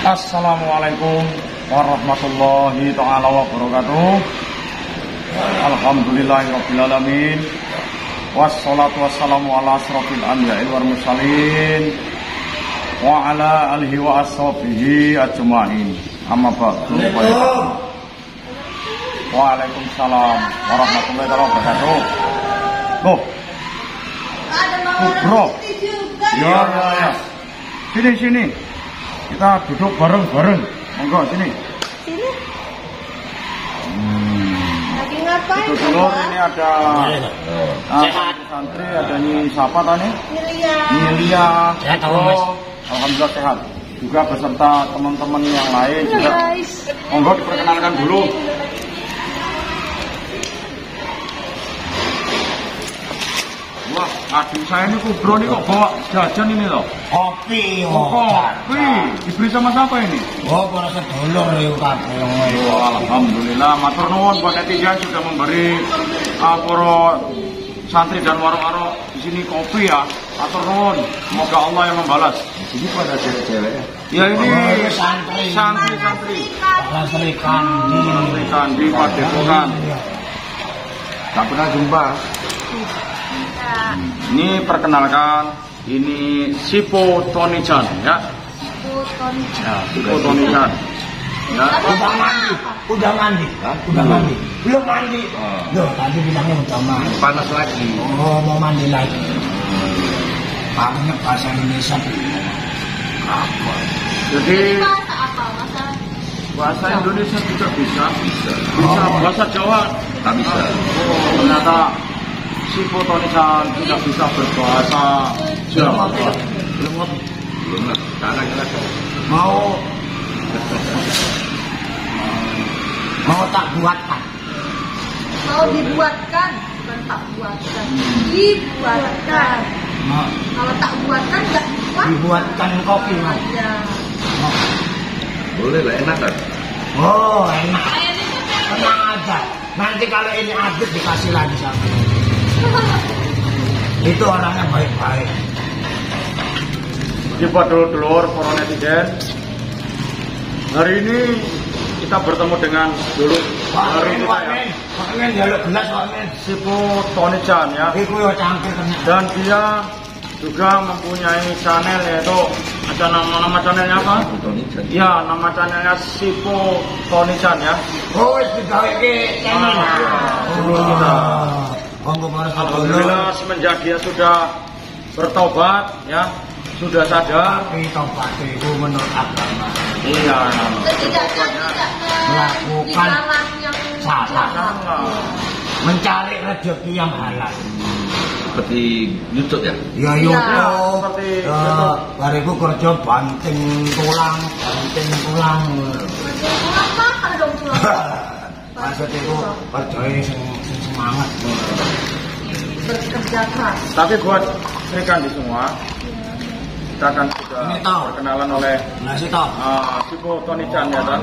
Assalamualaikum warahmatullahi ta'ala wabarakatuh. Alhamdulillahirrabbilalamin. Wassalatu wassalamu ala asrafil anbiya'il wal mursalin wa ala alihi wa ashabihi ajma'in. Amma ba'du. Waalaikumsalam warahmatullahi wabarakatuh. Loh, bro. Ya. Sini. Kita duduk bareng-bareng. Monggo sini. Sini. Lagi ngapain? Itu dulu ini ada santri, ada nih siapa tadi? Milia. Sehat, alhamdulillah sehat. Juga beserta teman-teman yang lain juga. Monggo diperkenalkan dulu. Wah, adik saya ini kubro nih kok bawa jajan ini loh. Kopi, Kopi. Dibeli sama siapa ini? Oh, para sedulur itu kabeh. Alhamdulillah, matur nuwun buat netizen sudah memberi para santri dan waro-waro di sini kopi ya. Matur nuwun. Semoga Allah yang membalas. Ini pada cewek-cewek. Ya ini santri. Santri Kandi Padepokan. Tak pernah jumpa. Ini perkenalkan, ini Sipo Tony-chan ya. Sipo Tony-chan. Ya. Udah mandi. Belum mandi. Loh, tadi bilangnya udah mandi. Panas lagi. Oh, mau mandi lagi. Pakai bahasa Indonesia. Apa? Jadi bahasa Indonesia juga bisa. Bahasa Jawa tak bisa. Oh, ternyata Sipo Tony-chan tidak bisa berbahasa Jawa. Belum. Sekarang kita mau tak buatkan. Mau dibuatkan, bukan tak buatkan. Dibuatkan. Kalau tak buatkan nggak buat. Dibuatkan kopi mau. Ya. boleh lah, enak kan? Oh, enak. Tenang aja. Nanti kalau ini habis dikasih lagi sama. Itu orangnya baik-baik. Coba dulur-dulur para netizen. Hari ini kita bertemu dengan dulu hari ini Pakai jaluk gelas pakai Sipo Tony-chan ya. Iku yo cangkir kena. Dan dia juga mempunyai channel, yaitu ada nama channelnya apa? Ya, nama channelnya Sipo Tony-chan ya. Oh, digawe ke channel. Alhamdulillah semenjak dia sudah bertobat ya, sudah sadar. Tapi tobat itu menurut agama. Iya. Setidaknya Melakukan yang salah. Mencari rezeki yang halal. Seperti YouTube ya. Ya YouTube. Seperti bariku kerja banting tulang. apa dong tulang? Maksud itu kerjanya sing semangat. Bekerja keras. Tapi buat Sri Kandi semua, kita akan sudah perkenalan oleh Sipo Tony-chan ya kan.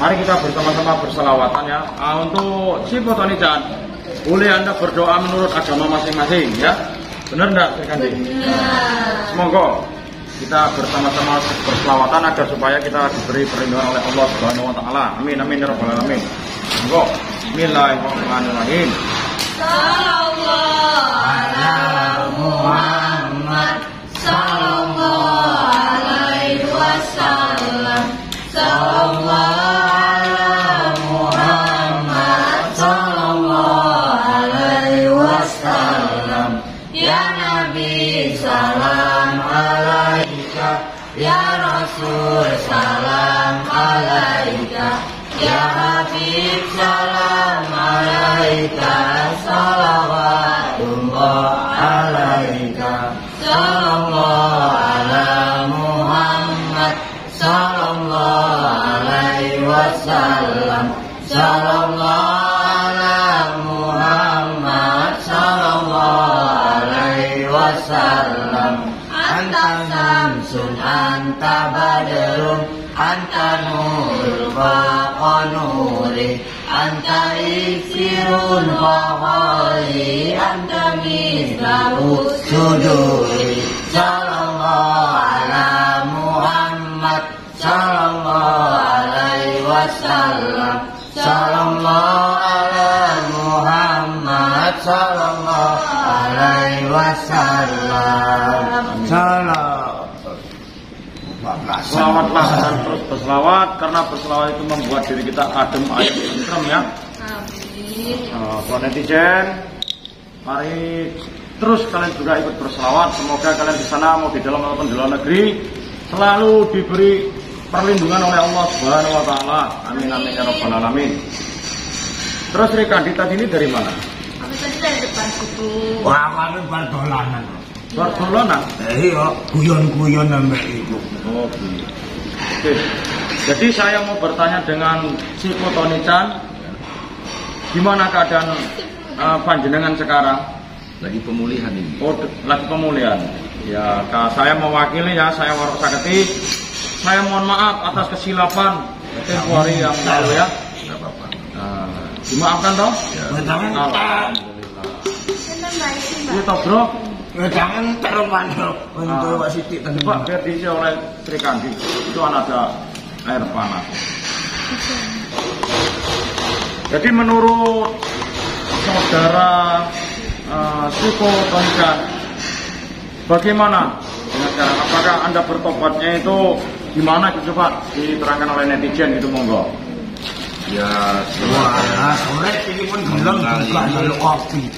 Mari kita bersama-sama berselawatan ya. Untuk Sipo Tony-chan, boleh Anda berdoa menurut agama masing-masing ya. Benar enggak Sri Kandi? Semoga kita bersama-sama berselawatan agar supaya kita diberi perlindungan oleh Allah Subhanahu wa taala. Amin ya rabbal alamin. Monggo. Bismillahirrahmanirrahim. Sallallahu ala Muhammad sallallahu alaihi wasallam. Sallallahu ala Muhammad sallallahu alaihi wasallam. Ya Nabi salam alaika, ya Rasul salam alaika, ya Habib salam alaika, salawatullah alaika. Sallallahu ala Muhammad sallallahu alaihi wasallam. Sallallahu ala Muhammad sallallahu alaihi wasallam. Anta samsun anta badrun anta nurul nuri anta isirun wahai anta mislahu suduri. Sallallahu ala Muhammad sallallahu alaihi wasallam. Selawatlah dan terus berselawat, karena berselawat itu membuat diri kita adem, ayem, tentrem ya. Buat netizen, mari terus kalian juga ikut berselawat. Semoga kalian di sana mau di dalam maupun di luar negeri selalu diberi perlindungan oleh Allah Subhanahu wa taala. Amin amin ya rabbal alamin. Terus Rika Dita ini dari mana? Aku tadi dari depan situ. Wah, kami berdolanan. Barcelona? Iya, guyon-guyon sampai itu. Oh, oke. Jadi saya mau bertanya dengan si Tony-chan, gimana keadaan panjenengan sekarang? Lagi pemulihan ini. Oh, lagi pemulihan. Ya, saya mewakili ya, saya Warok Saketi. Saya mohon maaf atas kesilapan tempo hari yang lalu ya. Tidak apa-apa. Dimaafkan toh? Ya. Alhamdulillah. Iya toh bro. Jangan terlalu untuk Pak Siti tadi. Pak, biar diisi oleh Sri Kandi. Itu ada air panas. Jadi menurut saudara Siko Tony-chan, bagaimana dengan cara? Apakah Anda bertobatnya itu gimana? Coba diterangkan oleh netizen itu monggo. Ya, Wah, sore ini pun belum juga jalur kopi.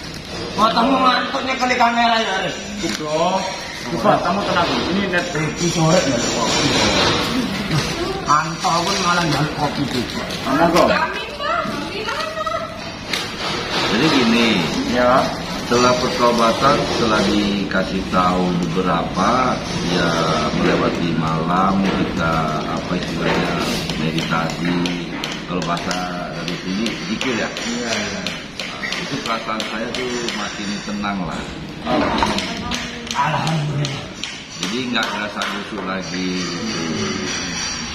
Oh, kamu ngantuknya kali kamera ya? Bro, coba kamu tenang dulu. Ini net Ini sore jalur kopi. Antau pun malah jalur kopi juga. monggo. jadi gini, Ya. setelah pertobatan, setelah dikasih tahu beberapa, ya melewati malam kita apa istilahnya meditasi. Kalau bahasa dari sini zikir ya. Iya, iya. Itu perasaan saya tuh makin tenang lah. Alhamdulillah. Jadi nggak rasa busuk lagi.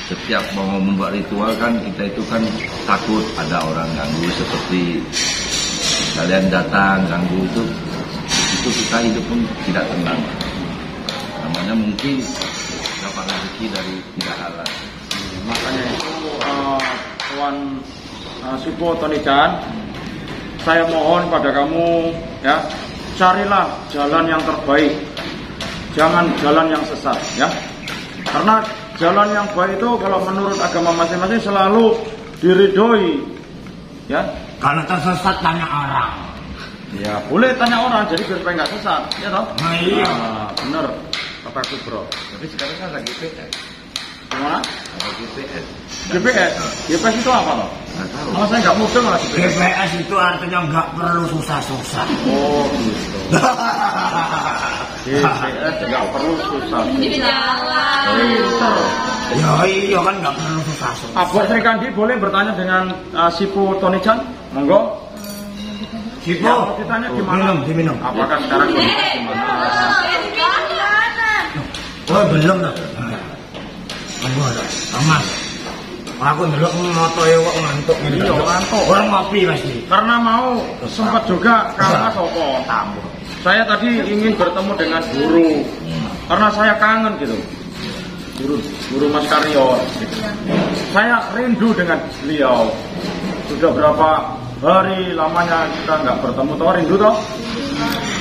Setiap mau membuat ritual kan kita itu kan takut ada orang ganggu, seperti kalian datang ganggu itu kita hidup pun tidak tenang. Namanya mungkin dapat rezeki dari tidak halal. Makanya itu Tuan Siko Tony-chan, saya mohon pada kamu ya, carilah jalan yang terbaik, jangan jalan yang sesat ya. Karena jalan yang baik itu kalau menurut agama masing-masing selalu diridhoi ya. Kalau tersesat tanya orang. Ya boleh tanya orang, jadi biar supaya nggak sesat ya toh. Nah, iya. Bener kataku bro. Tapi sekarang kan lagi PS. Gimana? Lagi PS. GPS? GPS itu apa toh? Nggak tahu. Kalau saya nggak mudah malah GPS. GPS itu artinya nggak perlu susah-susah. Oh gitu. GPS nggak perlu susah. Di jalan. Pinter. Ya iya kan nggak perlu susah-susah. Buat Sri Kandi boleh bertanya dengan Siko Tony-chan? Monggo. Sipo, Ya, mau ditanya gimana? diminum. Apakah sekarang kondisi gimana? Oh belum dah. Mas, aku dulu moto ya kok ngantuk ini. Iya, ngantuk. Orang ngopi pasti. Karena mau sempat juga karena sopo. Saya tadi ingin bertemu dengan guru, karena saya kangen gitu. Guru Mas Karyo. Saya rindu dengan beliau. Sudah berapa hari lamanya kita nggak bertemu, toh rindu toh.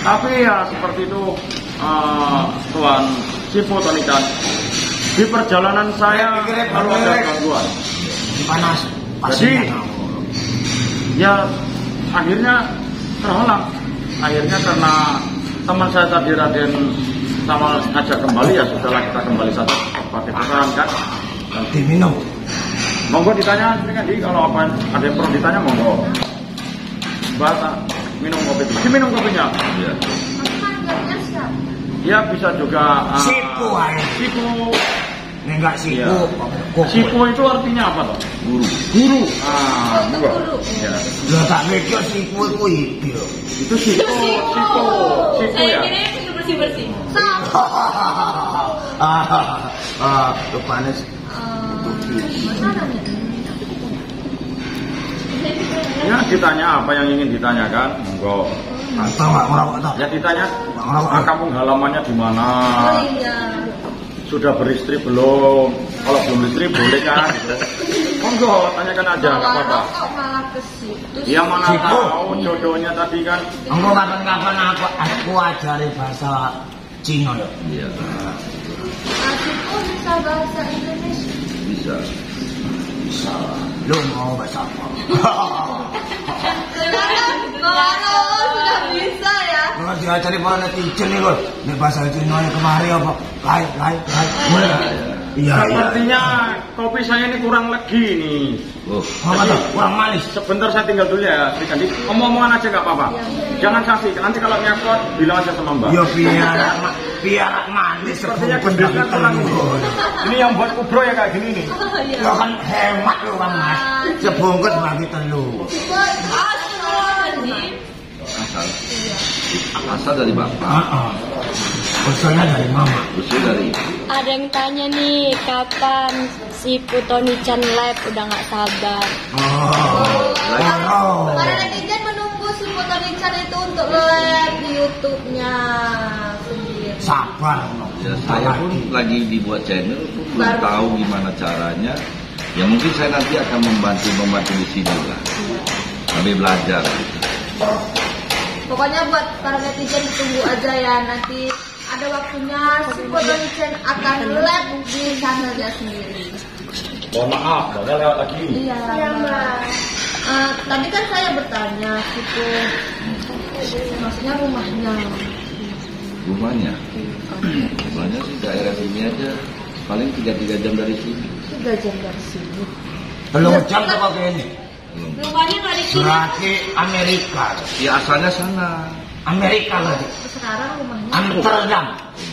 Tapi ya seperti itu Tuan Siko Tony-chan. Di perjalanan saya kalau ada gangguan. Panas. Jadi ya akhirnya terhalang. Akhirnya karena teman saya tadi Raden sama ngajak kembali, ya sudahlah kita kembali saja pakai pesan kan. diminum. Monggo ditanya, Sri, kalau apa ada yang perlu ditanya monggo. Bahasa minum kopi. Diminum kopinya. Iya. Ya bisa juga Siku aja. Siku. Enggak Iya. siku. Siku itu artinya apa toh? Guru. Guru. Monggo. Ya. Lah tak mikir siku itu itu. Itu siku ya. Ini bersih-bersih. Panas. Ya ditanya apa yang ingin ditanyakan, monggo. Tahu nggak ngerokok tahu? Ya ditanya, Ngerokok. kampung halamannya di mana? Oh iya. Sudah beristri belum? Kalau belum istri boleh kan? Gitu. Monggo, tanyakan aja, nggak apa-apa. Kok malah ke situ? Ya mana tahu jodohnya tadi kan. Engko kapan-kapan aku ajari bahasa Cina ya. Iya. Adikku bisa bahasa Indonesia. Bisa. Bisa. Lu mau bahasa apa? Sekarang sudah bisa ya. Kalau diajari para netizen nih kok, nih bahasa Cina yang kemari apa? Lain. Iya. Sepertinya kopi saya ini kurang legi nih. Oh, Apa kurang manis? Sebentar saya tinggal dulu ya, Sri Kandi. Omong-omongan aja nggak apa-apa. Jangan kasih. Nanti kalau nyakot bilang aja sama Mbak. Ya biar manis. Sepertinya gendutnya kurang ini. Ini yang buat kubro ya kayak gini nih. Ya kan hemat lu kan mas. Sebungkus bagi telu. asal dari bapak, Usulnya dari mama. usul dari Ada yang tanya nih, kapan si Putoni-chan live? Udah nggak sabar. Para netizen menunggu si Putoni-chan itu untuk live di YouTube-nya sendiri. Sabar no. ya, saya pun lagi dibuat channel, belum tahu gimana caranya. Ya mungkin saya nanti akan membantu di sini lah. Kami belajar. Pokoknya buat para netizen tunggu aja ya, nanti ada waktunya si Putoni-chan akan live di channelnya sendiri. Mohon maaf, udah lewat lagi. Iya, Mbak. Tadi kan saya bertanya gitu, maksudnya rumahnya. Rumahnya sih daerah sini aja, paling 3 jam dari sini. 3 jam dari sini. Belum jam apa kayak ini? Belum. Rumahnya nggak di sini. Berarti Amerika. Ya asalnya sana. Amerika lagi. Sekarang rumahnya. Amsterdam.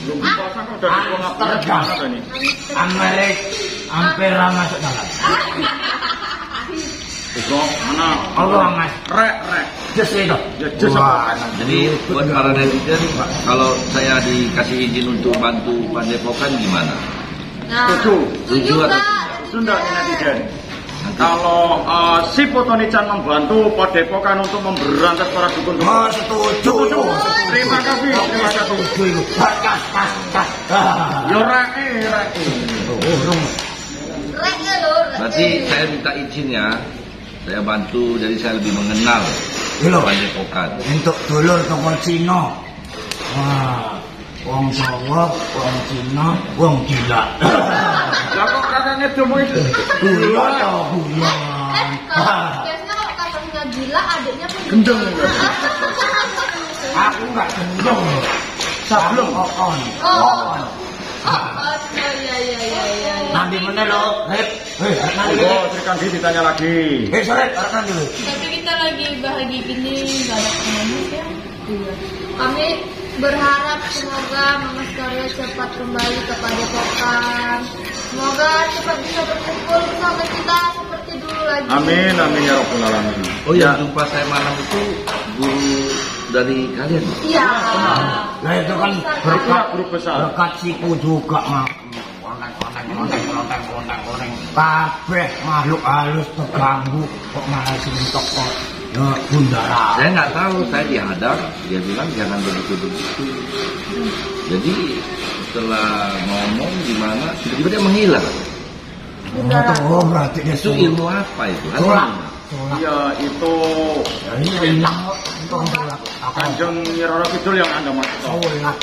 Belum dipasang kok udah Amsterdam. nih. Amerika hampir masuk dalam. Itu mana? Allah mas. Rek. Just itu. Ya, just Wah, Jadi buat para netizen, kalau saya dikasih izin untuk bantu Padepokan gimana? Nah, Setuju. Setuju atau Kak, Sunda nih netizen. Kalau si Putoni-chan membantu Padepokan untuk memberantas para dukun. Oh, setuju. Terima kasih. Setuju itu. Kas. Yo rek. Rek ya lho, rek. Berarti saya minta izin ya, saya bantu, jadi saya lebih mengenal Padepokan. Untuk dulur toko Cina. Wah, wong Jawa, wong Cina, wong gila. Lah kok kakaknya demo itu? Gila ya, gila. Biasanya kalau kakaknya gila, adiknya pun Gendeng. Aku nggak gendong. Sablon on. iya. Nanti mana lo? Nanti. Oh, Sri Kandi ditanya lagi. Sore, nanti lo. Tapi kita lagi bahagia gini, nggak ada penyanyi ya. Kami berharap semoga Mama Skaria cepat kembali ke Padepokan. Semoga cepat bisa berkumpul bersama kita seperti dulu lagi. Amin ya rabbal alamin. Oh ya, jumpa saya malam itu guru dari kalian. Iya. Nah itu kan Guru besar. berkat siku juga mah. Konteng. Kabeh makhluk halus terganggu kok malah sini toko Bundara. Saya nggak tahu, saya dihadap, dia bilang jangan begitu. Jadi setelah ngomong gimana, tiba-tiba dia menghilang. Oh berarti dia Itu ilmu apa itu? Sulap. Iya, itu Ini hilang kok. Itu sulap. Kanjeng Nyi Roro Kidul yang Anda maksud. Sulap.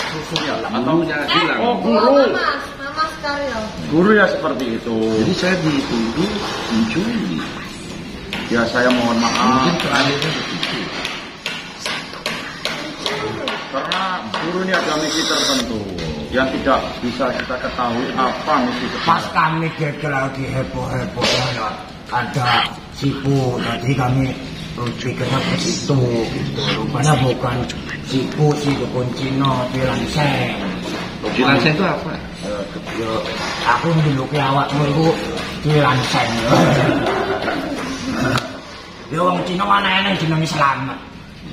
Gurunya hilang. Oh, guru. Mama Skaria. Guru ya seperti itu. Jadi saya dituduh mencuri. Ya saya mohon maaf Mungkin terakhirnya begitu. karena guru ini ada misi tertentu yang tidak bisa kita ketahui apa misi Pas tersebut. kami geger lagi heboh-heboh ya ada sipu, jadi kami pikirnya ke situ gitu. Rupanya bukan sipu si dukun Cina di Lanseng. Jilanseng itu apa? Yo, aku ngeluki awakmu itu di Lanseng. Yo wong Cina mana enek jenenge Slamet.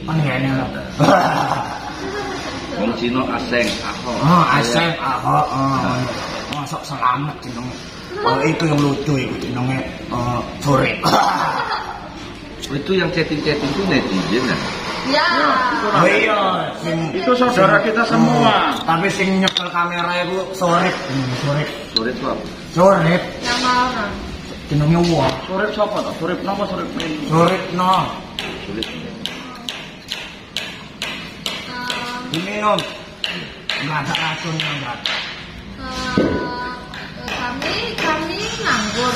Kan ngene lho. Wong Cina Aseng, Ahok. Oh, Aseng, Ahok. Masuk Slamet jenenge. Oh, itu yang lucu itu jenenge Sore. Itu yang chatting-chatting itu netizen ya? Ya. Oh iya, Itu saudara kita semua. Tapi sing nyekel kamera itu Sore. Sore itu apa? Sore. Nama orang. jenenge wong. Surip sapa to? Surip napa surip ini? Suripno. Diminum. Enggak ada racunnya enggak. Kami nganggur.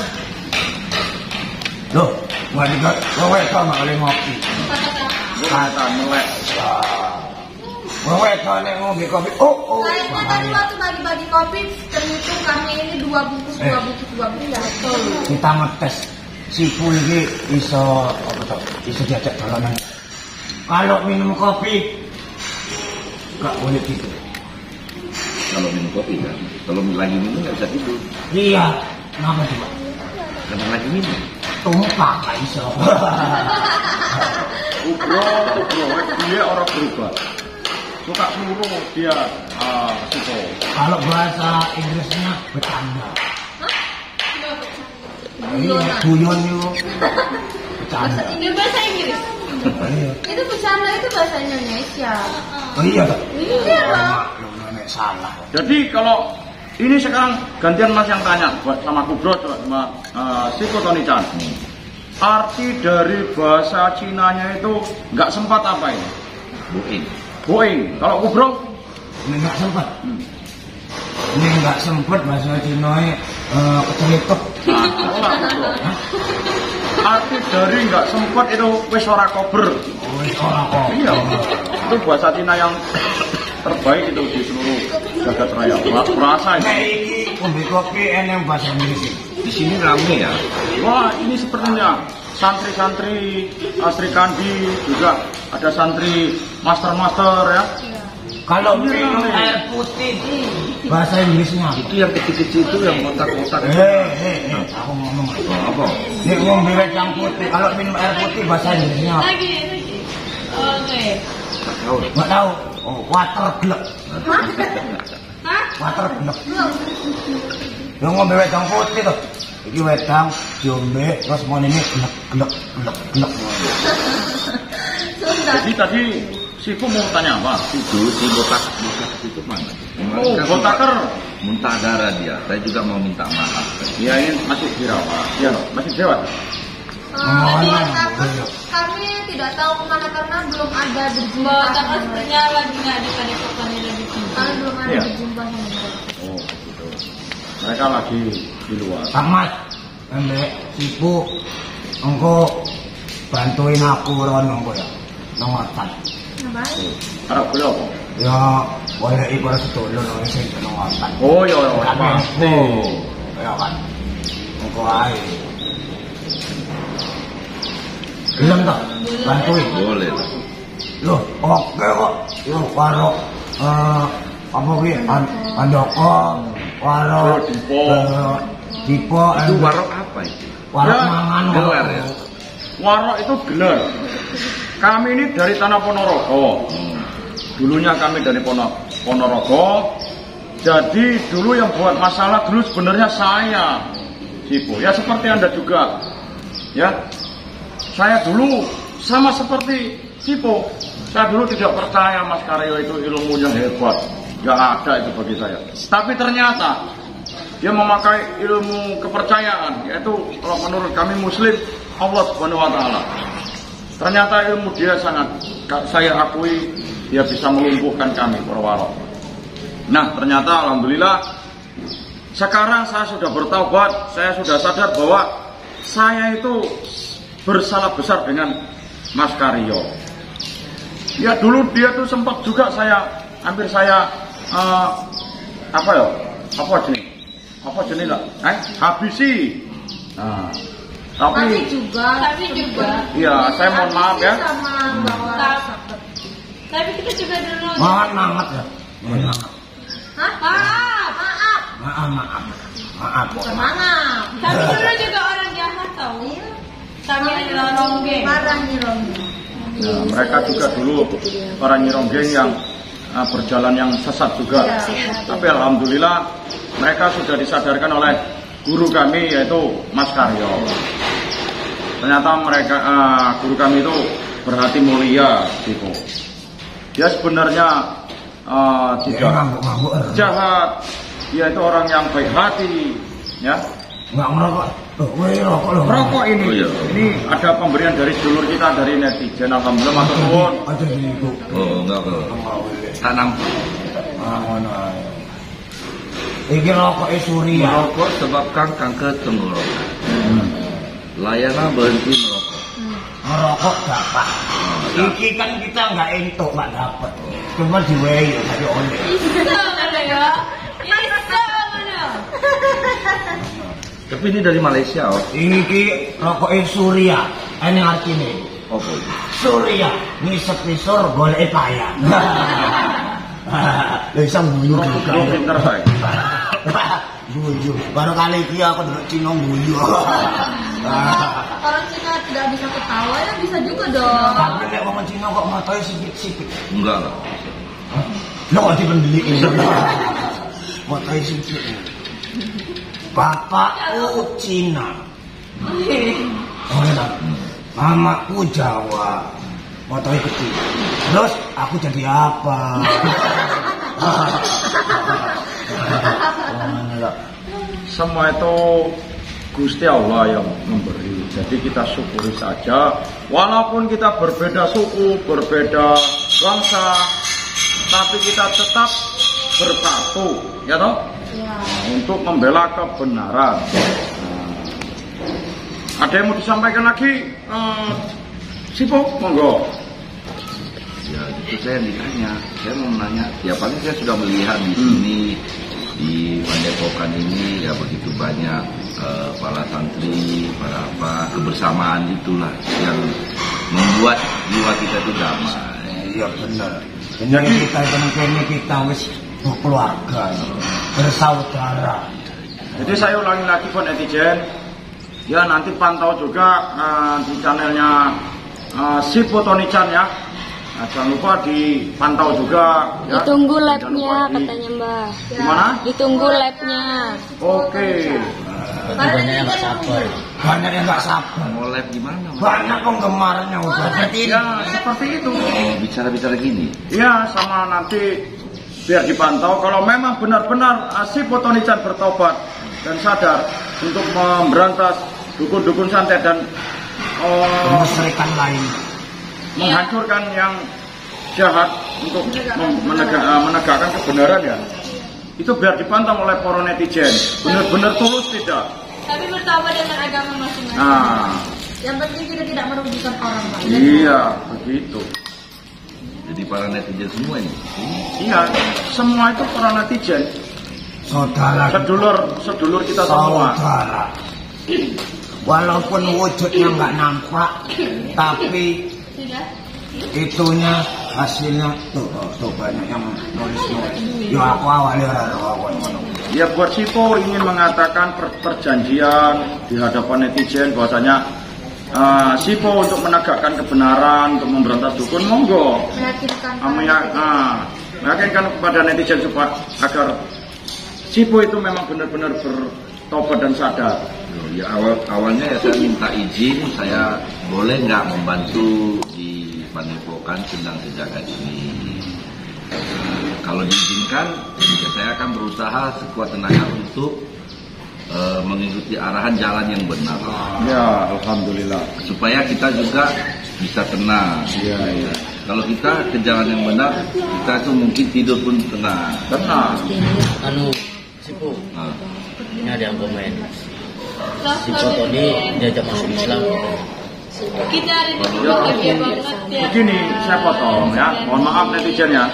Loh, buat juga kowe sama oleh ngopi. Kata melek. Kowe nek ngombe kopi. Oh. Kayaknya tadi waktu bagi-bagi kopi terhitung kami ini 2 bungkus. Betul. Kita ngetes sipu iki iso apa to? Iso diajak dolanan. Kalau minum kopi enggak boleh tidur. Kalau minum kopi kan, kalau lagi minum nggak bisa tidur. Iya, kenapa coba? Karena lagi minum. Tumpak gak iso. Bro, dia orang berubah. Suka suruh dia sipo. Kalau bahasa Inggrisnya bercanda. Iya, guyon yo. Bercanda. Ini bahasa Inggris. Iya. Itu bercanda itu bahasa Indonesia. Oh iya. Iya lah. Nek salah. Jadi kalau ini sekarang gantian Mas yang tanya buat sama Kubro sama Sipo Tony-chan. Arti dari bahasa Cinanya itu nggak sempat apa ini? Boeing. Kalau Kubro? Ini nggak sempat. Ini nggak sempat bahasa Cina kecelitup. Arti dari nggak sempat itu wis ora kober. Wis ora kok. Iya. Itu bahasa Cina yang terbaik itu di seluruh jagat raya. Berasa Kayak ini. ini ngombe kopi eneng bahasa Inggris. Di sini rame ya. Wah, ini sepertinya santri-santri Sri Kandi juga ada santri master-master ya. Kalau minum air putih bahasa Inggrisnya Itu yang kecil-kecil itu yang kotak-kotak. aku ngomong Apa? ini ngombe wedang putih. Kalau minum air putih bahasa Inggrisnya Lagi. Oke. nggak tahu. Oh, water glek. Water glek. Yang ngombe wedang putih tuh. Iki wedang diombe terus mau ini glek. Jadi tadi Sifu mau tanya apa? Itu si botak itu mana? Oh, botaker. Muntah darah dia. Saya juga mau minta maaf. Ya ini masih dirawat. Ya, masih dirawat. Kami tidak tahu kemana karena belum ada berjumpa. Botak aslinya lagi nggak ada pada kopannya lagi. Kami belum ada Iya. berjumpa sama mereka. Oh, gitu. Mereka lagi di luar. Tamat. Ambek sipu engko bantuin aku rono engko ya. Nongotan. Ngapain? Harap beliau apa? Ya boleh ibarat sedulur nang sing nongotan. Oh, ya, Pasti. Ya kan. Engko ae. Belum tak? Bantuin. Boleh. Loh, oke kok. Yo karo apa kuwi? Andoko, karo Dipo, Itu warok apa itu? warok Ya, mangan gelar ya? Warok itu gelar. Kami ini dari tanah Ponorogo. Dulunya kami dari Ponorogo. Jadi dulu yang buat masalah dulu sebenarnya saya, Sipo. Ya seperti Anda juga. Ya. Saya dulu sama seperti Sipo. Saya dulu tidak percaya Mas Karyo itu ilmunya hebat. Gak ada itu bagi saya. Tapi ternyata dia memakai ilmu kepercayaan, yaitu kalau menurut kami Muslim, Allah Subhanahu Wa Taala. Ternyata ilmu dia sangat, saya akui dia bisa melumpuhkan kami para warok. Nah ternyata alhamdulillah sekarang saya sudah bertaubat, saya sudah sadar bahwa saya itu bersalah besar dengan Mas Karyo. Ya dulu dia tuh sempat juga hampir saya apa jenis lah, habisi. Nah, Kami juga. Iya, saya mohon maaf ya. Sama bawa sahabat. Tapi kita juga dulu. Mohon maaf ya. Mohon maaf. Hah? Maaf. Maaf. Bukan maaf. Tapi dulu juga orang jahat tahu. Kami adalah ronggeng. Marah nih ronggeng. Ya, mereka juga dulu para nyironggeng yang berjalan yang sesat juga. Tapi alhamdulillah mereka sudah disadarkan oleh guru kami yaitu Mas Karyo. Ternyata mereka guru kami itu berhati mulia gitu. Dia sebenarnya tidak jahat. Dia itu orang yang baik hati, ya. Nggak ngerokok. Rokok loh. Rokok ini. Oh, iya. Ini ada pemberian dari sedulur kita dari netizen. Alhamdulillah matur nuwun. Ada di itu. Oh, enggak kok. Tak nampak. Ngono ae. Iki rokok Surya. Merokok sebabkan kanker tenggorokan. Layana berhenti merokok. Ngerokok dapat. Iki kan kita nggak entuk nggak dapat. Cuma diwehi tadi oleh. Bisa mana ya? Bisa mana? Tapi ini dari Malaysia, oh. Iki rokok Surya. Ini artinya. Oh, boleh. Surya ngisep pisur golek payah. Lha iso guyu juga. Lu pinter saya. Guyu. Baru kali iki aku delok Cina guyu. Orang Cina tidak bisa ketawa ya bisa juga dong. Tapi nek wong Cina kok matanya sipit-sipit. Enggak lah. Lo kok dibeli ini. Matanya sipit. Bapakku Cina. Oh enak. Mamaku Jawa. Matanya kecil. Terus aku jadi apa? Semua itu Gusti Allah yang memberi. Jadi kita syukuri saja. Walaupun kita berbeda suku, berbeda bangsa, tapi kita tetap bersatu, ya toh? Ya. Untuk membela kebenaran. Ada yang mau disampaikan lagi? Sipo, monggo. Ya, itu saya yang ditanya. Saya mau menanya. Ya paling saya sudah melihat di sini di Pandepokan ini ya begitu banyak para santri, para apa kebersamaan itulah yang membuat jiwa kita itu damai. Iya benar. Jadi kita kita wis keluarga, bersaudara. Jadi saya ulangi lagi buat netizen. Ya nanti pantau juga di channelnya Sipo Tony-chan ya. Nah, jangan lupa dipantau juga. Ya. Ditunggu labnya katanya Mbah. Gimana? Ditunggu labnya. Oke. Banyak yang nggak sabar. Banyak yang nggak sabar. Mau live gimana? Mas? Banyak penggemarnya udah. Ya seperti itu. Oh, bicara-bicara gini. Ya sama nanti biar dipantau. Kalau memang benar-benar Sipo Tony-chan bertobat dan sadar untuk memberantas dukun-dukun santet dan Kemusyrikan lain. menghancurkan yang jahat untuk menegakkan kebenaran ya. Itu biar dipantau oleh para netizen. Benar-benar tulus tidak. Tapi bertobat dengan agama masing-masing. Nah, Yang penting kita tidak merugikan orang lain. iya begitu. Jadi para netizen semua ini. Iya, semua itu para netizen. Saudara. Sedulur kita semua. Saudara. Walaupun wujudnya nggak nampak, tapi Tidak. itunya hasilnya tuh banyak yang nulis. Ya aku awalnya Ya buat Sipo ingin mengatakan perjanjian di hadapan netizen bahwasanya Sipo untuk menegakkan kebenaran, untuk memberantas dukun, monggo. Meyakinkan kepada netizen supaya agar Sipo itu memang benar-benar bertobat dan sadar. Ya awalnya ya saya minta izin, saya boleh nggak membantu di Pandepokan Sendang Sejagat ini. Kalau diizinkan, ya saya akan berusaha sekuat tenaga untuk mengikuti arahan jalan yang benar. Ya, alhamdulillah. Supaya kita juga bisa tenang. Iya, iya. Kalau kita ke jalan yang benar, kita tuh mungkin tidur pun tenang. Tenang. Sipo, Nah, ini ada yang komen. Sipo Tony diajak masuk Islam. Kita hari ini bahagia banget ya. Begini, saya potong ya. Mohon maaf netizen ya.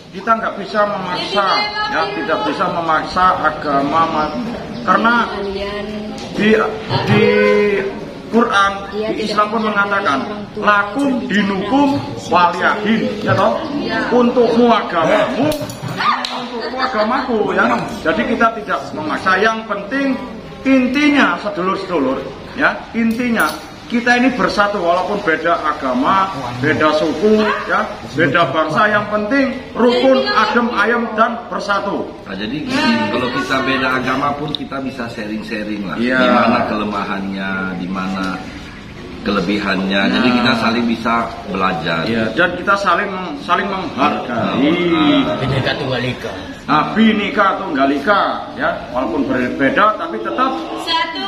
Kita nggak bisa memaksa, ya tidak bisa memaksa agama karena di Quran, di Islam pun mengatakan lakum dinukum waliyahin, ya toh? Untukmu agamamu, untukmu agamaku, ya. Jadi kita tidak memaksa. Yang penting intinya sedulur-sedulur, ya intinya kita ini bersatu walaupun beda agama, beda suku, ya, beda bangsa. Yang penting rukun, adem, ayem dan bersatu. nah jadi gini, kalau kita beda agama pun kita bisa sharing-sharing lah. Iya. Di mana kelemahannya, di mana kelebihannya. Jadi kita saling bisa belajar. Ya, dan kita saling menghargai. Bineka Tunggal Ika. Bhinneka Tunggal Ika, ya, walaupun berbeda tapi tetap satu.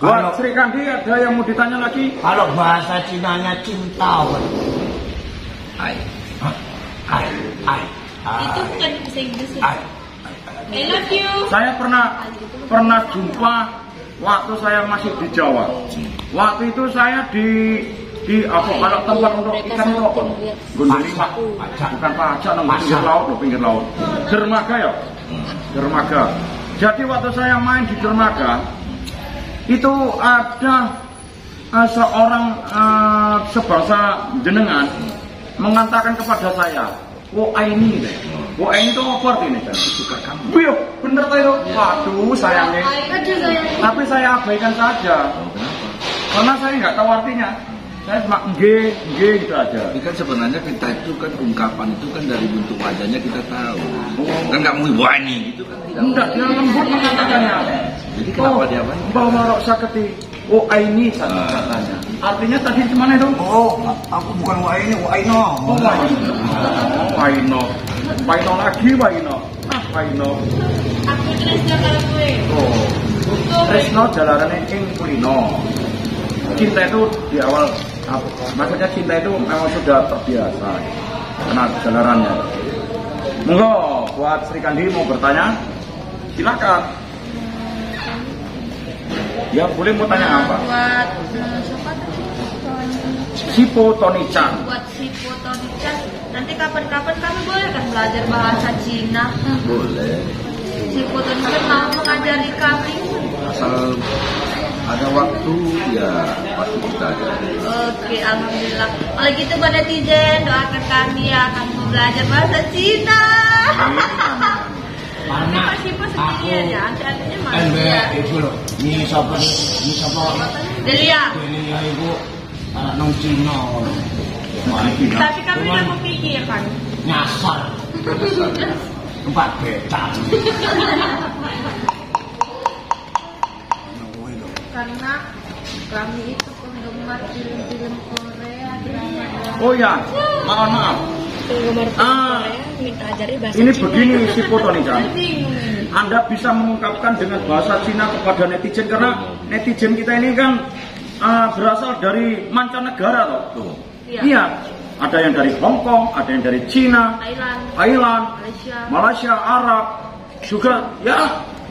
Buat Sri Kandi ada yang mau ditanya lagi? Kalau bahasa Cinanya cinta, Ai. Itu bukan bahasa Inggris ya? I love you. Saya pernah jumpa waktu saya masih di Jawa. Waktu itu saya di apa kalau tempat untuk ikan itu apa? Gondelima. Bukan pajak, pinggir laut. Dermaga ya? Dermaga. Jadi waktu saya main di dermaga itu ada seorang sebangsa jenengan mengatakan kepada saya, Aini deh. Aini itu apa artinya? Suka kamu. Wih, bener tuh itu. Waduh, sayangnya. Tapi saya abaikan saja. Karena saya nggak tahu artinya. Saya cuma G gitu aja. Tapi kan sebenarnya kita itu kan ungkapan itu kan dari bentuk wajahnya kita tahu. Kan nggak mau wah ini gitu kan tidak. Enggak, dia lembut mengatakannya. Jadi kenapa dia apa? Bawa Rok Saketi. Aini katanya. Artinya tadi gimana itu? Aku bukan Aini, Aino. Aino. Aino lagi, Aino. Aino. Aku Tresno karo kowe. Tresno jalarane ing kulino. Cinta itu di awal, maksudnya cinta itu memang sudah terbiasa karena jalarannya. Monggo buat Sri Kandi mau bertanya, silakan. Ya boleh mau tanya apa? Buat siapa tadi? Sipo Tony-chan. Buat Sipo Tony-chan, nanti kapan-kapan kami boleh kan belajar bahasa Cina? Boleh. Sipo Tony-chan mau mengajari kami. Asal ada waktu ya pasti kita ada. Oke, alhamdulillah. Kalau gitu pada netizen doakan kami ya, kami mau belajar bahasa Cina. Karena pasti sendirian ya, artinya manusia. Itu loh, ini siapa? Delia. Delia ibu anak non Cina. Tapi kami tidak memikirkan. Nyasar. Tempat becak. Karena kami itu penggemar film-film Korea, drama. Oh ya, maaf. Penggemar film Korea minta ajari bahasa Ini Cina. begini Sipo Tony-chan. Anda bisa mengungkapkan dengan bahasa Cina kepada netizen karena netizen kita ini kan berasal dari mancanegara toh. Iya. Ada yang dari Hong Kong, ada yang dari Cina, Thailand, Malaysia, Arab, juga ya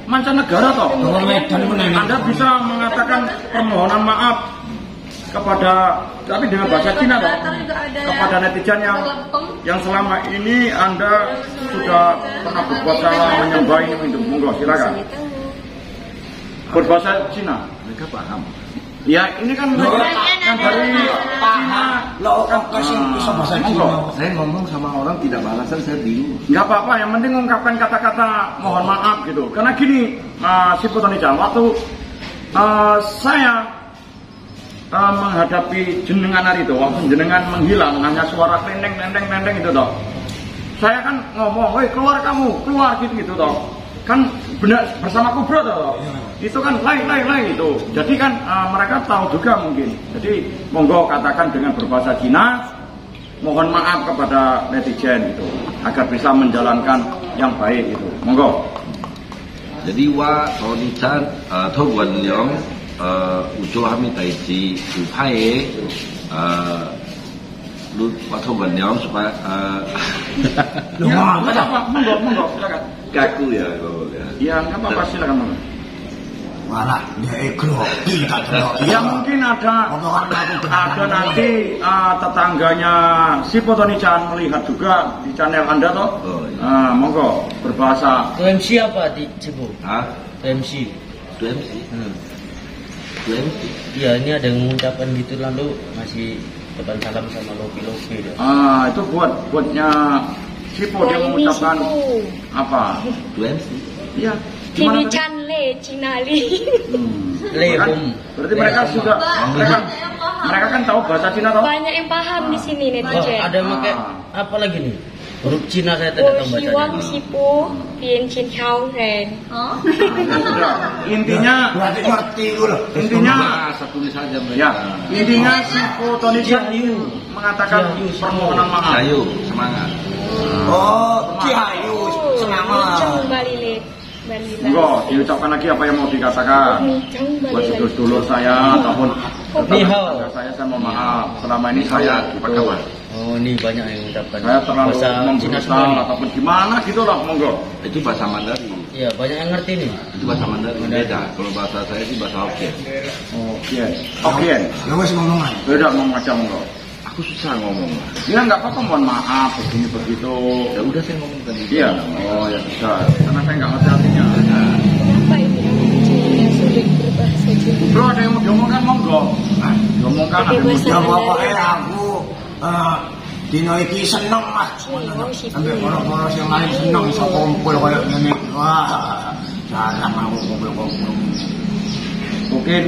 mancanegara toh. Anda bisa mengatakan permohonan maaf kepada, tapi dengan bahasa Cina toh, kepada netizen yang selama ini Anda sudah pernah berbuat salah, menyembah ini itu. Monggo silakan. Berbahasa Cina. Mereka paham. Ya ini kan yang dari Cina. Lo kan kasih bisa bahasa Cina. Saya ngomong sama orang tidak balasan, saya bingung. Nggak apa-apa, yang penting mengungkapkan kata-kata mohon maaf gitu. Karena gini, Sipo Tony-chan, waktu saya menghadapi jenengan hari itu, waktu jenengan menghilang, hanya suara klendeng itu toh. Saya kan ngomong, woi keluar kamu, keluar gitu toh. Kan benar bersama Kubro toh. Itu kan lain itu. Jadi kan mereka tahu juga mungkin. Jadi monggo katakan dengan berbahasa Cina, mohon maaf kepada netizen itu agar bisa menjalankan yang baik itu. Monggo. Jadi wa Tony-chan Thâu Quỳnh Nhong ujo hami taiji upae lu wa Thâu Quỳnh Nhong supaya Ya, nggak apa-apa, monggo silakan. kaku ya kalau ya. Ya nggak apa-apa, silakan monggo. Malah dia grogi tak terlalu. Ya mungkin ada nanti tetangganya Sipo Tony-chan melihat juga di channel Anda toh. Oh, iya. Monggo berbahasa. Itu MC apa di Cibu? Hah? MC. Itu MC. Itu MC. Iya, ini ada yang mengucapkan gitu lalu masih depan salam sama Lopi. Itu buatnya Sipo dia mengucapkan apa? Itu MC. Iya. Cini Chan Le Cina Li. Berarti mereka sudah mereka kan tahu bahasa Cina toh? Banyak yang paham di sini netizen. Ada yang pakai apa lagi nih? Huruf Cina saya tidak tahu bacanya. Wang Sipu Pien Chin Hao Ren. Intinya berarti ngerti dulu. Intinya tulis saja mereka. ya, intinya Sipo Tony-chan mengatakan permohonan maaf. Ayo semangat. Oh, Kiayu semangat. Kencang balik. Enggak, diucapkan lagi apa yang mau dikatakan. Buat sedulur saya ataupun tetangga saya mohon maaf. Selama ini saya gitu. Oh, ini banyak yang mengucapkan. Saya terlalu bahasa Cina semua membrutal ataupun gimana gitu lah, monggo. Itu bahasa Mandarin. Iya, banyak yang ngerti nih. Itu bahasa Mandarin beda. Kalau bahasa saya itu bahasa Hokkien. Oke. Oke. Ya wes ngomongan. Beda ngomong macam monggo. Aku susah ngomong. Ya nggak apa-apa, mohon maaf begini begitu. Ya udah saya ngomong tadi. Iya. Oh ya bisa. Karena saya nggak ngerti artinya. Kenapa ini yang sulit berbahasa Cina? Bro, ada yang mau diomongkan monggo. Diomongkan ada yang mau Ya pokoknya aku dino iki seneng lah. Sampai poros-poros yang lain seneng iso kumpul kayak gini. Wah, jarang aku kumpul-kumpul. Mungkin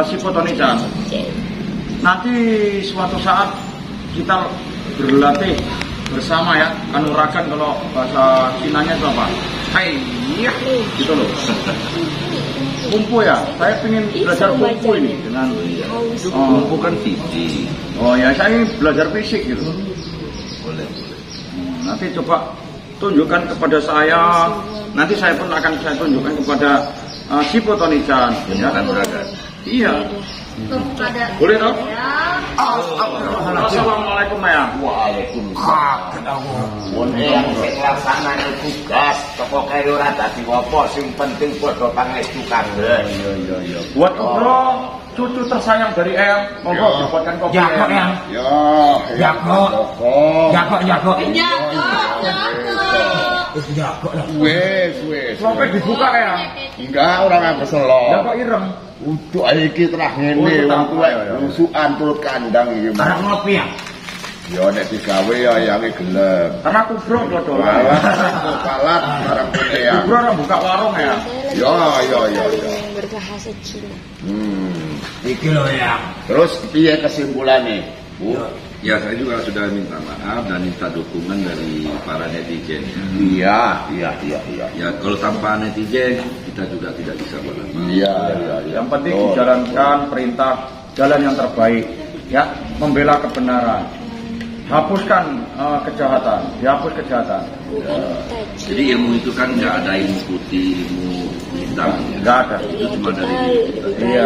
si Tony-chan. Nanti suatu saat kita berlatih bersama ya, kanuragan kalau bahasa Cinanya itu apa? Hai, iya, gitu loh. Kumpu ya, saya ingin belajar kumpu ini dengan Kumpu kan fisik. oh ya, saya ingin belajar fisik gitu. Boleh. Nanti coba tunjukkan kepada saya. Nanti saya pun akan saya tunjukkan kepada si Tony-chan. Ya. Kanuragan. Iya. Kepada Boleh toh? ya. Assalamualaikum ya. Waalaikumsalam. Mun yang sing laksanane tugas teko kene ora dadi apa sing penting padha pangestu kangge. Iya. Buat Bro, cucu tersayang dari Eyang, monggo dibuatkan kopi. Ya kok yang. Ya kok. Ya kok. Ya kok. Ya kok lah. Wes. Sampai dibuka ya. Enggak orang apa Ya selo. kok ireng. Untuk iki terah ngene wong tuwek rusukan turut kandang iki. Arep ngopi ya. Ya nek digawe ya yange gelem. Karena aku Bro dodolan. Walah, palat barang putih ya. Bro orang buka warung ya. Ya. Berbahasa Cina. Iki lho ya. Terus piye kesimpulannya, Bu? Ya saya juga sudah minta maaf dan minta dukungan dari para netizen. Iya. Ya kalau tanpa netizen kita juga tidak bisa berlama. Iya. Yang penting dijalankan perintah jalan yang terbaik, ya, membela kebenaran, hapuskan kejahatan, dihapus kejahatan. Jadi ilmu itu kan nggak ada ilmu putih, ilmu hitam. Nggak ada. Itu cuma dari Iya.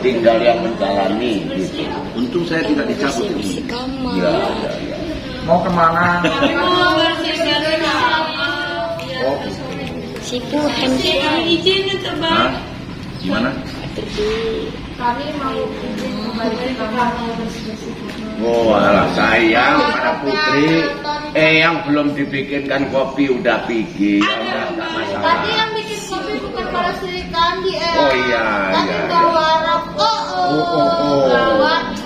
Tinggal yang menjalani gitu. untung saya tidak dicabut ilmu. Iya. Mau kemana? Sipu handphone. Hah? Gimana? Kami mau kembali ke kamu. Oh, alah sayang para putri, yang belum dibikinkan kopi udah bikin, enggak masalah. Tadi yang bikin kopi bukan para Sri Kandi, Oh iya. Tadi Gawarap.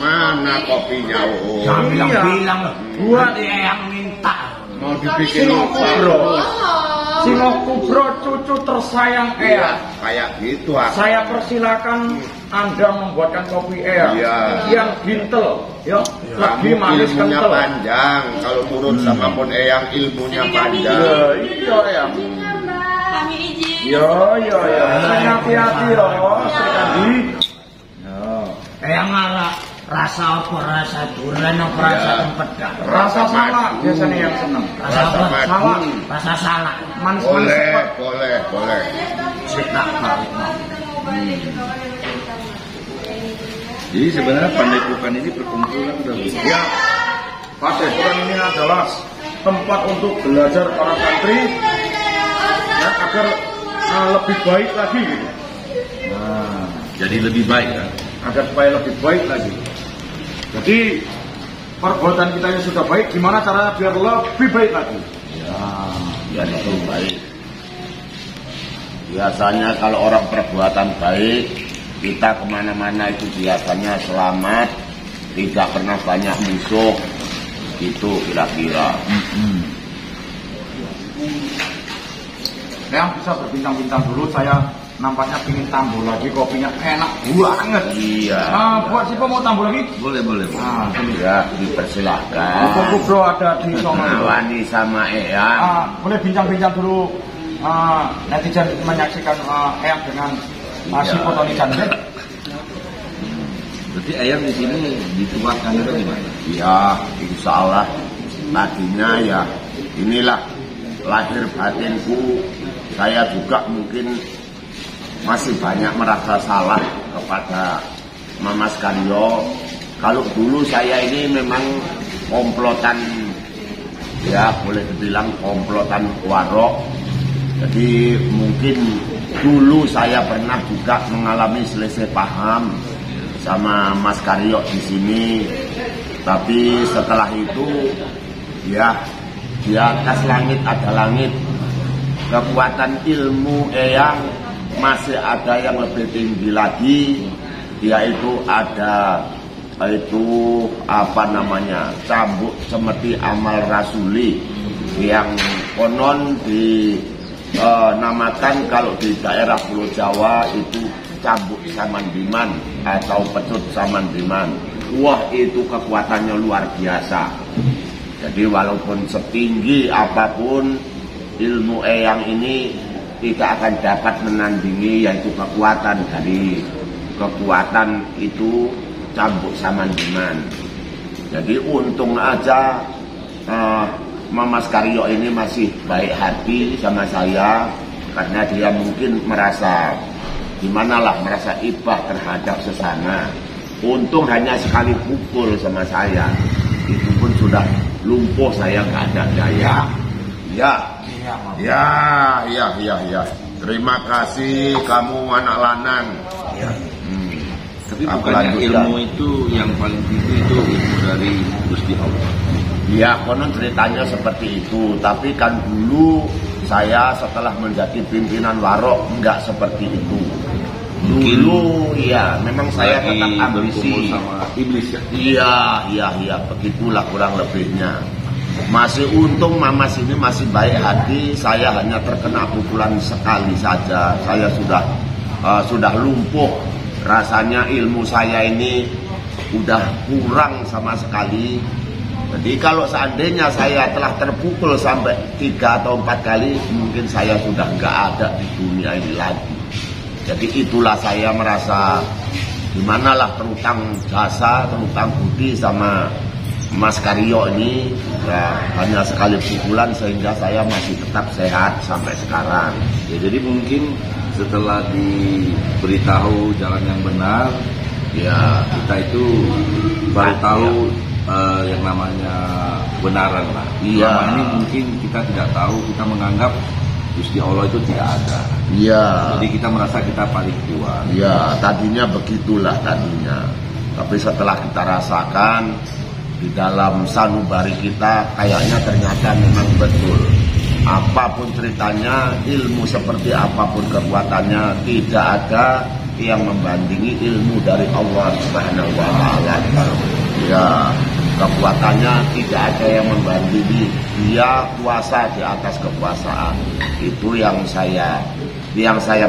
Mana kopinya? Jangan bilang buat yang minta. Mau dibikin apa, Bro? Sinoku Bro, cucu tersayang Eyang. Kayak gitu ah. Saya persilakan Anda membuatkan kopi Eyang yang gintel, ya, lebih manis Ilmunya kental. panjang. Kalau menurut sama pun Eyang ilmunya panjang. Iya Eyang. Kami izin. Ya. Saya hati-hati ya, Sri Kandi. Yang ngarah rasa apa, rasa durian apa, rasa tempedak. Rasa salak biasanya yang senang. Rasa apa? madu. Salak. Rasa salak. Manis-manis cepat. Boleh. Sedap banget. Jadi sebenarnya Padepokan ini perkumpulan udah Ya, Padepokan ini adalah tempat untuk belajar para santri ya, agar lebih baik lagi gitu. Nah, jadi lebih baik kan? agar supaya lebih baik lagi. Jadi perbuatan kita yang sudah baik, gimana caranya biar lebih baik lagi? Ya itu baik. Biasanya kalau orang perbuatan baik, kita kemana-mana itu biasanya selamat, tidak pernah banyak musuh, gitu kira-kira. Yang bisa berbincang-bincang dulu, saya nampaknya pingin tambah lagi, kopinya enak banget. Iya. Buat siapa mau tambah lagi? Boleh. Nah, sini. Ya, dipersilahkan. Buku Bro ada di sana. Wani sama Eyang. Boleh bincang-bincang dulu, netizen menyaksikan Eyang dengan si Tony-chan. Berarti Eyang di sini dituakan itu gimana? Ya, insya Allah tadinya ya inilah lahir batinku. Saya juga mungkin masih banyak merasa salah kepada Mas Karyo. Kalau dulu saya ini memang komplotan, ya boleh dibilang komplotan warok. Jadi mungkin dulu saya pernah juga mengalami selisih paham sama Mas Karyo di sini. Tapi setelah itu, ya di atas langit ada langit. Kekuatan ilmu eyang masih ada yang lebih tinggi lagi, yaitu ada cambuk semeti amal rasuli yang konon dinamakan kalau di daerah Pulau Jawa itu cambuk samandiman atau pecut samandiman. Wah, itu kekuatannya luar biasa. Jadi walaupun setinggi apapun ilmu eyang ini tidak akan dapat menandingi yaitu kekuatan dari kekuatan itu cambuk samandiman. Jadi untung aja Mas Karyo ini masih baik hati sama saya, karena dia mungkin merasa merasa ibah terhadap sesama. Untung hanya sekali pukul sama saya, itu pun sudah lumpuh, saya nggak ada daya. Ya. Terima kasih kamu anak lanang. Ya. Tapi bukannya ilmu itu yang paling tinggi itu ilmu dari Gusti Allah. Ya, konon ceritanya seperti itu. Tapi kan dulu saya setelah menjadi pimpinan warok nggak seperti itu. Dulu ya memang saya tetap ambisi sama iblis ya. Iya, begitulah kurang lebihnya. Masih untung Mamas ini masih baik hati. Saya hanya terkena pukulan sekali saja. Saya sudah lumpuh. Rasanya ilmu saya ini udah kurang sama sekali. Jadi kalau seandainya saya telah terpukul sampai 3 atau 4 kali, mungkin saya sudah nggak ada di dunia ini lagi. Jadi itulah saya merasa dimanalah terutang jasa, terutang budi sama Mas Karyo ini, ya, hanya sekali pukulan sehingga saya masih tetap sehat sampai sekarang. Ya, jadi mungkin setelah diberitahu jalan yang benar, ya kita itu baru tahu yang namanya kebenaran lah. Iya. Selama ini mungkin kita tidak tahu, kita menganggap Gusti Allah itu tidak ada. Iya. Jadi kita merasa kita paling kuat. Iya, tadinya begitulah tadinya. Tapi setelah kita rasakan di dalam sanubari kita, kayaknya ternyata memang betul. Apapun ceritanya, ilmu seperti apapun kekuatannya, tidak ada yang membandingi ilmu dari Allah Subhanahu wa Ta'ala. Ya, kekuatannya tidak ada yang membandingi. Dia kuasa di atas kekuasaan. Itu yang saya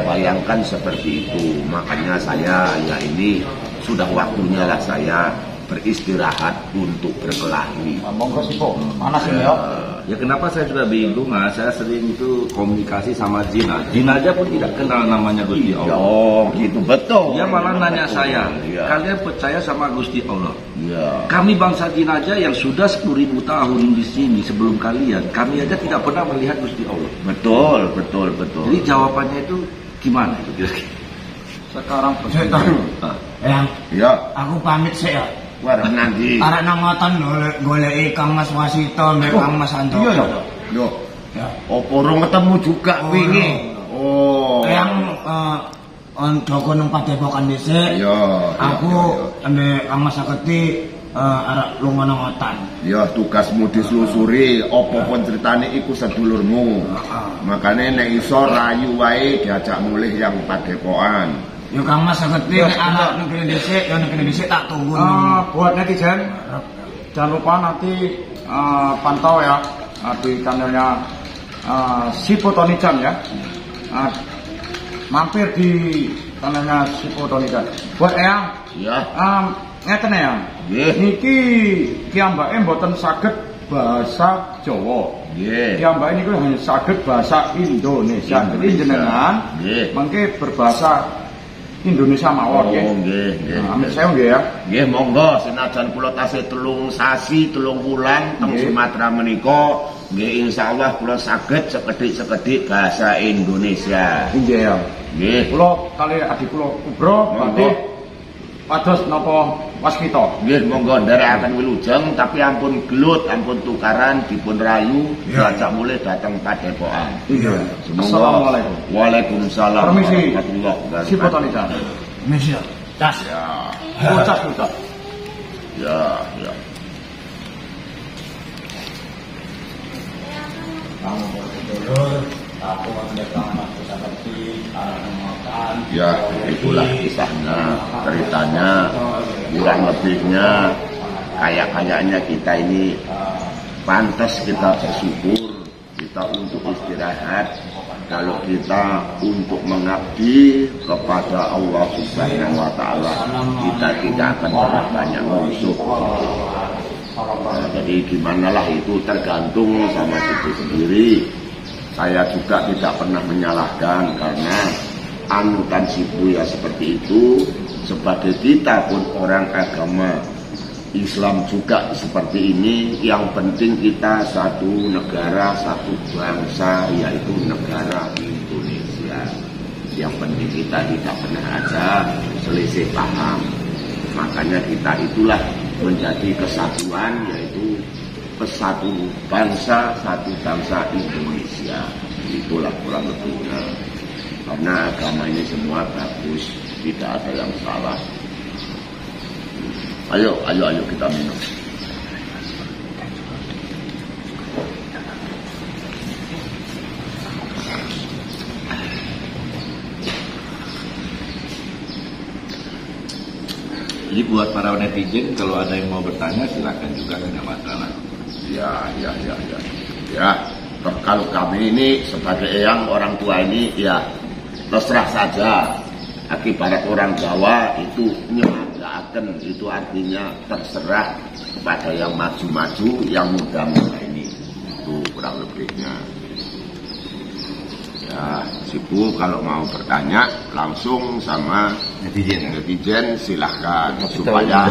bayangkan seperti itu. Makanya saya ya ini sudah waktunya lah saya beristirahat untuk berkelahi. Monggo sih Po, panas ini ya. Ya kenapa saya juga bingung, saya sering itu komunikasi sama jin. Jin aja pun tidak kenal namanya Gusti Allah. Oh, gitu betul. Dia malah nanya betul. saya, Ya. kalian percaya sama Gusti Allah? Ya. Kami bangsa jin aja yang sudah 10.000 tahun di sini sebelum kalian, kami aja tidak pernah melihat Gusti Allah. Betul. Jadi jawabannya itu gimana itu kira-kira? Sekarang Yang Ya. aku pamit sih ya. Warah nanti. Arek nang ngoten goleki Kang Mas Wasito mbek Kang Mas Anto. Iya. Loh. Ya. Opo rong ketemu juga wingi. Oh. Yang Doko nang Padepokan dhisik. Iya. Aku mbek Kang Mas Saketi arek lunga nang ngotan. Ya tugasmu diselusuri apa pun ceritane iku sedulurmu. Makane nek iso rayu wae diajak mulih yang Padepokan. Yo Kang Mas Saketi nek arek nang kene dhisik, yo nang kene dhisik tak tunggu. Buat netizen, jangan lupa nanti pantau ya di channelnya Sipo Tony-chan ya. Mampir di channelnya Sipo Tony-chan. Buat Eyang, Ya. ngeten ya. Nggih. Niki piyambake mboten saged bahasa Jawa. Nggih. Piyambake niku hanya saged bahasa Indonesia. Jadi jenengan Nggih. mengke berbahasa Indonesia mawon nggih. Nggih. Amit saya nggih ya. Nggih, monggo senajan kula tasih 3 sasi 3 wulan teng Nggih. Sumatera menika nggih insyaallah kula saged sekedhik-sekedhik bahasa Indonesia. Nggih ya. Nggih. Kula kali adik kula Kubro badhe pados napa waskita. Nggih monggo nderekaken wilujeng tapi ampun gelut, ampun tukaran dipun rayu diajak mulih dateng Padepokan. Iya. Assalamualaikum. Waalaikumsalam. Permisi. Warahmatullahi wabarakatuh. Sipo Tonican. Permisi. Tas. Ya. Bocah. Ya. Ya, itulah kisahnya, ceritanya, kurang lebihnya, kayaknya kita ini pantas kita bersyukur, kita untuk istirahat, kalau kita untuk mengabdi kepada Allah Subhanahu wa Ta'ala, kita tidak akan banyak musuh. Nah, jadi gimanalah itu tergantung sama situ sendiri. Saya juga tidak pernah menyalahkan karena anutan sibu ya seperti itu. Sebagai kita pun orang agama Islam juga seperti ini. Yang penting kita satu negara, satu bangsa, yaitu negara Indonesia. Yang penting kita tidak pernah ada selisih paham. Makanya kita itulah menjadi kesatuan, yaitu satu bangsa Indonesia. Itulah kurang lebihnya. Karena agama ini semua bagus, tidak ada yang salah. Ayo kita minum. Jadi buat para netizen kalau ada yang mau bertanya silakan juga, nggak masalah. Ya, kalau kami ini sebagai eyang orang tua ini ya terserah saja. Akibat orang Jawa itu nyelagaken, itu artinya terserah kepada yang maju-maju, yang muda-muda ini. Itu kurang lebihnya. Ya, Sibu kalau mau bertanya langsung sama netizen silahkan supaya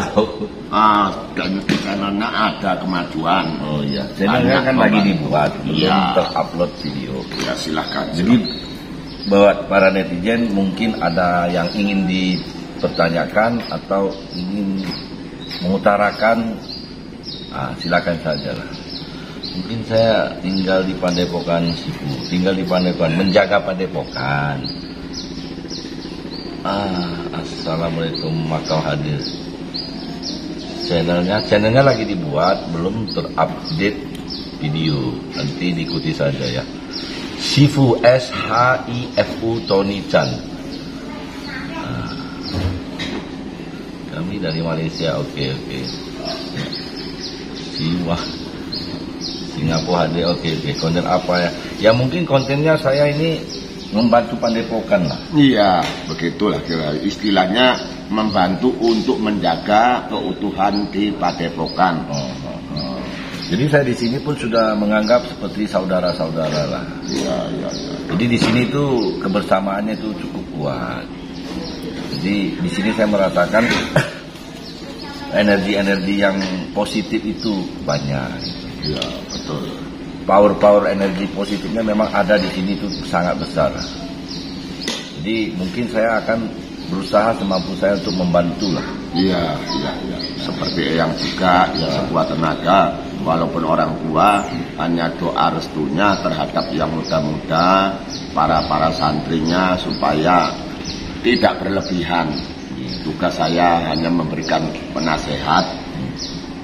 dan channelnya ada kemajuan. Oh iya, channelnya kan lagi dibuat, belum terupload video. Ya silahkan. Jadi buat para netizen mungkin ada yang ingin dipertanyakan atau ingin mengutarakan, silakan saja lah. Mungkin saya tinggal di Padepokan Sibu, menjaga Padepokan. Assalamualaikum, makau hadir. Channelnya lagi dibuat, belum terupdate video. Nanti diikuti saja ya. Shifu SHIFU Tony Chan. Kami dari Malaysia, oke. Siwa Singapura hadir, oke. Konten apa ya? Ya mungkin kontennya saya ini membantu Padepokan lah. Iya, begitulah kira istilahnya, membantu untuk menjaga keutuhan di Padepokan. Jadi saya di sini pun sudah menganggap seperti saudara-saudara lah. Iya. Jadi di sini tuh kebersamaannya itu cukup kuat. Jadi di sini saya merasakan energi-energi yang positif itu banyak. Iya, betul. Power energi positifnya memang ada di sini itu sangat besar. Jadi mungkin saya akan berusaha semampu saya untuk membantu lah. Iya. Seperti yang juga ya sekuat tenaga, walaupun orang tua hanya doa restunya terhadap yang muda-muda, para santrinya supaya tidak berlebihan. Tugas saya hanya memberikan penasehat.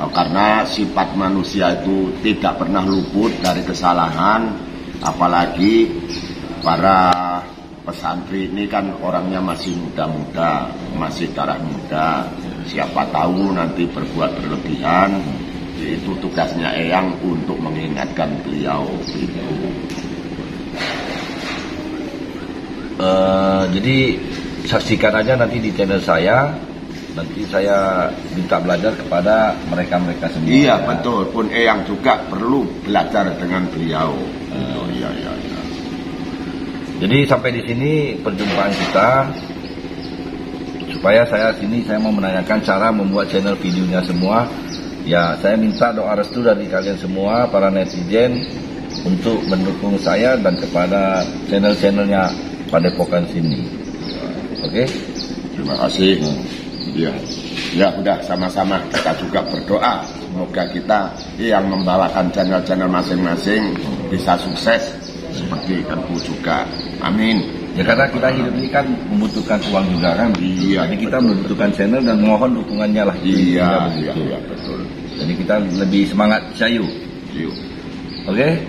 Karena sifat manusia itu tidak pernah luput dari kesalahan, apalagi para pesantren ini kan orangnya masih muda-muda, masih darah muda. Siapa tahu nanti berbuat berlebihan, itu tugasnya eyang untuk mengingatkan beliau itu. Jadi saksikan aja nanti di channel saya. Nanti saya minta belajar kepada mereka semua. Iya, betul. Pun eyang juga perlu belajar dengan beliau. Iya. Jadi sampai di sini perjumpaan kita. Supaya saya mau menanyakan cara membuat channel videonya semua Ya, saya minta doa restu dari kalian semua, para netizen, untuk mendukung saya dan kepada channel-channelnya Padepokan sini. Oke? Terima kasih. Ya, ya udah sama-sama kita juga berdoa. Semoga kita yang membawakan channel-channel masing-masing bisa sukses seperti Empu juga. Amin. Ya karena kita hidup ini kan membutuhkan uang juga kan. Iya. Jadi kita membutuhkan channel dan mohon dukungannya lah. Iya, iya, betul. Jadi kita lebih semangat, Cayu. Yuk. Oke?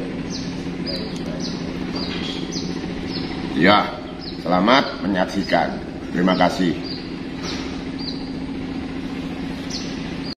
Ya, selamat menyaksikan. Terima kasih.